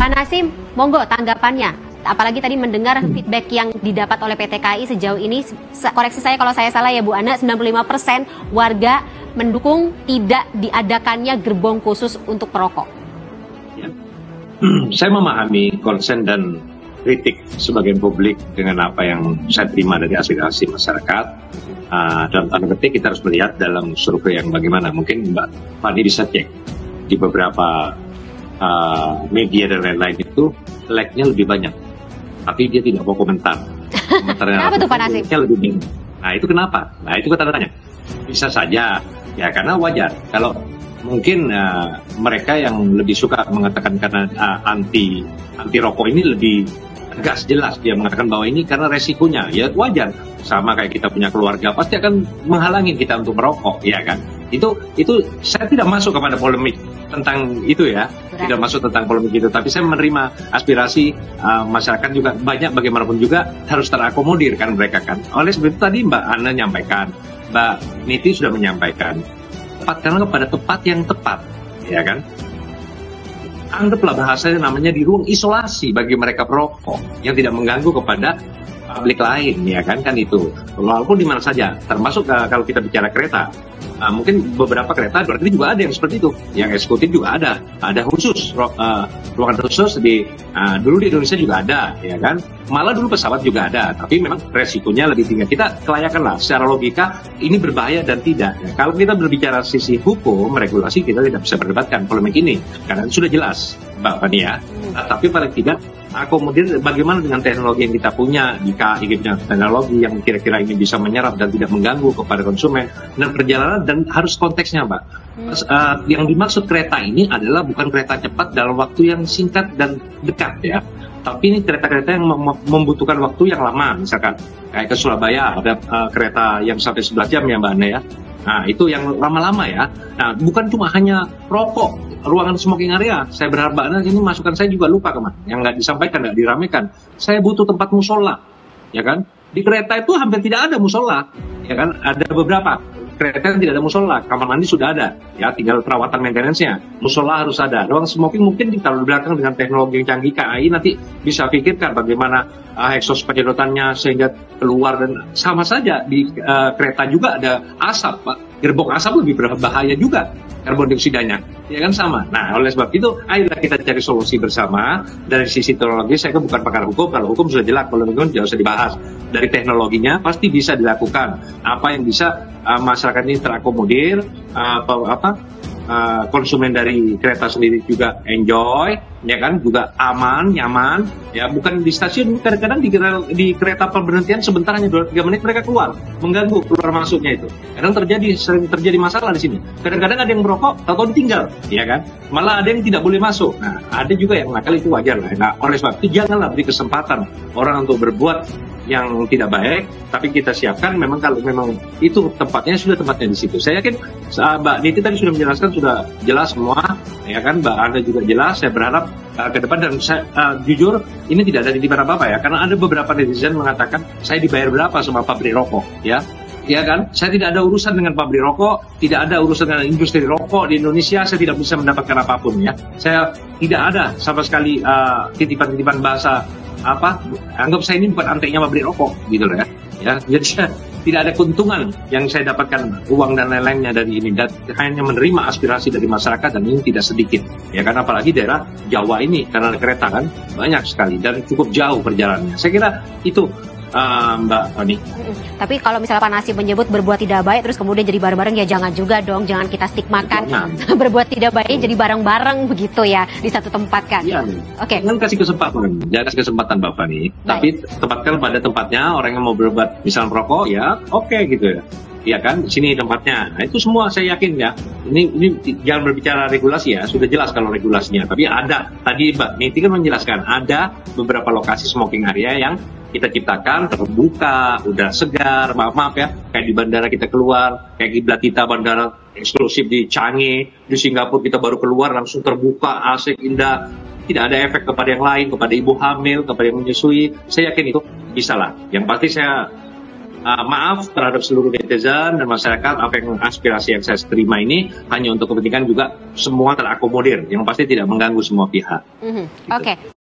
Pak Nasim, monggo tanggapannya. Apalagi tadi mendengar feedback yang didapat oleh PT KAI sejauh ini, koreksi saya kalau saya salah ya Bu Ana, 95% warga mendukung tidak diadakannya gerbong khusus untuk perokok. Ya. Saya memahami konsen dan kritik sebagian publik dengan apa yang saya terima dari aspirasi masyarakat. Dalam tanda petik kita harus melihat dalam survei yang bagaimana. Mungkin Mbak Fani bisa cek di beberapa media dan lain-lain itu like-nya lebih banyak, tapi dia tidak mau komentar. Kenapa tuh Pak Nasim? Lebih banyak. Nah itu kenapa? Nah itu kita tanya. Bisa saja, ya karena wajar. Kalau mungkin mereka yang lebih suka mengatakan karena anti rokok ini lebih tegas, jelas dia mengatakan bahwa ini karena resikonya, ya wajar. Sama kayak kita punya keluarga pasti akan menghalangi kita untuk merokok, ya kan? Itu saya tidak masuk kepada polemik tentang itu ya, tidak masuk tentang polemik itu. Tapi saya menerima aspirasi masyarakat juga banyak, bagaimanapun juga harus terakomodir kan mereka kan. Oleh sebab itu tadi Mbak Ana nyampaikan, Mbak Niti sudah menyampaikan, tempatkanlah kepada tempat yang tepat, ya kan? Anggaplah bahasanya namanya di ruang isolasi bagi mereka perokok yang tidak mengganggu kepada publik lain, ya kan itu. Walaupun di mana saja, termasuk kalau kita bicara kereta. Mungkin beberapa kereta berarti juga ada yang seperti itu, yang eksekutif juga ada khusus ruangan khusus dulu di Indonesia juga ada, ya kan, malah dulu pesawat juga ada, tapi memang resikonya lebih tinggi. Kita kelayakan lah secara logika ini berbahaya dan tidak. Kalau kita berbicara sisi hukum regulasi, kita tidak bisa berdebatkan polemik ini karena sudah jelas Mbak Fani ya. Tapi paling tidak akomodir bagaimana dengan teknologi yang kita punya di KAI, punya teknologi yang kira-kira ini bisa menyerap dan tidak mengganggu kepada konsumen dan perjalanan, dan harus konteksnya Mbak. Yang dimaksud kereta ini adalah bukan kereta cepat dalam waktu yang singkat dan dekat ya, tapi ini kereta-kereta yang membutuhkan waktu yang lama, misalkan kayak ke Surabaya ada kereta yang sampai 11 jam ya Mbak Ana ya. Nah itu yang lama-lama ya. Nah bukan cuma hanya rokok, ruangan smoking area. Saya berharap Mbak Ana, ini masukan saya juga lupa kemana, yang nggak disampaikan, nggak diramaikan. Saya butuh tempat musola, ya kan? Di kereta itu hampir tidak ada musola, ya kan? Ada beberapa kereta yang tidak ada musola, kamar mandi sudah ada, ya tinggal perawatan maintenance-nya. Musola harus ada. Ruang smoking mungkin kalau di belakang dengan teknologi yang canggih KAI nanti bisa pikirkan bagaimana exhaust penyedotannya sehingga keluar, dan sama saja di kereta juga ada asap, Pak. Gerbong asap lebih berbahaya juga karbon dioksidanya, ya kan sama. Nah, oleh sebab itu, ayolah kita cari solusi bersama. Dari sisi teknologi, saya kan bukan pakar hukum. Kalau hukum sudah jelas, kalau hukum tidak usah dibahas. Dari teknologinya pasti bisa dilakukan. Apa yang bisa masyarakat ini terakomodir, konsumen dari kereta sendiri juga enjoy, ya kan, juga aman, nyaman, ya bukan di stasiun. Kadang-kadang di kereta pemberhentian sebentar hanya 2-3 menit mereka keluar, mengganggu keluar masuknya itu. Kadang sering terjadi masalah di sini. Kadang-kadang ada yang merokok, tahu-tahu ditinggal, ya kan. Malah ada yang tidak boleh masuk. Nah, ada juga yang nakal, itu wajar lah. Nah, oleh sebab itu janganlah beri kesempatan orang untuk berbuat yang tidak baik, tapi kita siapkan memang kalau memang itu tempatnya di situ. Saya yakin Mbak Niti tadi sudah menjelaskan, sudah jelas semua, ya kan, Mbak Anda juga jelas. Saya berharap ke depan, dan saya jujur ini tidak ada titipan apa-apa ya, karena ada beberapa netizen mengatakan saya dibayar berapa sama pabrik rokok, ya kan, saya tidak ada urusan dengan pabrik rokok, tidak ada urusan dengan industri rokok di Indonesia, saya tidak bisa mendapatkan apapun ya. Saya tidak ada sama sekali titipan-titipan bahasa anggap saya ini bukan anteknya pabrik rokok gitu loh ya. Jadi saya tidak ada keuntungan yang saya dapatkan uang dan lain-lainnya dari ini, dan hanya menerima aspirasi dari masyarakat, dan ini tidak sedikit ya kan, apalagi daerah Jawa ini karena kereta kan banyak sekali dan cukup jauh perjalanannya. Saya kira itu Mbak Fani. Tapi kalau misalnya Pak Nasim menyebut berbuat tidak baik terus kemudian jadi bareng-bareng, ya jangan juga dong, jangan kita stigmakan berbuat tidak baiknya jadi bareng-bareng begitu ya di satu tempat kan. Iya. Oke. Jangan kasih kesempatan Mbak Fani, tapi tempatkan pada tempatnya. Orang yang mau berbuat misalnya merokok ya oke gitu ya. Ya kan, sini tempatnya. Nah, itu semua saya yakin ya. Ini jangan berbicara regulasi ya, sudah jelas kalau regulasinya. Tapi ada, tadi Mbak Niti kan menjelaskan, ada beberapa lokasi smoking area yang kita ciptakan, terbuka, udah segar, maaf ya, kayak di bandara kita keluar, kayak kiblat kita bandara eksklusif di Changi, di Singapura kita baru keluar langsung terbuka, asik, indah. Tidak ada efek kepada yang lain, kepada ibu hamil, kepada yang menyusui. Saya yakin itu bisa lah. Yang pasti saya maaf terhadap seluruh netizen dan masyarakat, apa yang aspirasi yang saya terima ini hanya untuk kepentingan juga semua terakomodir, yang pasti tidak mengganggu semua pihak. Oke.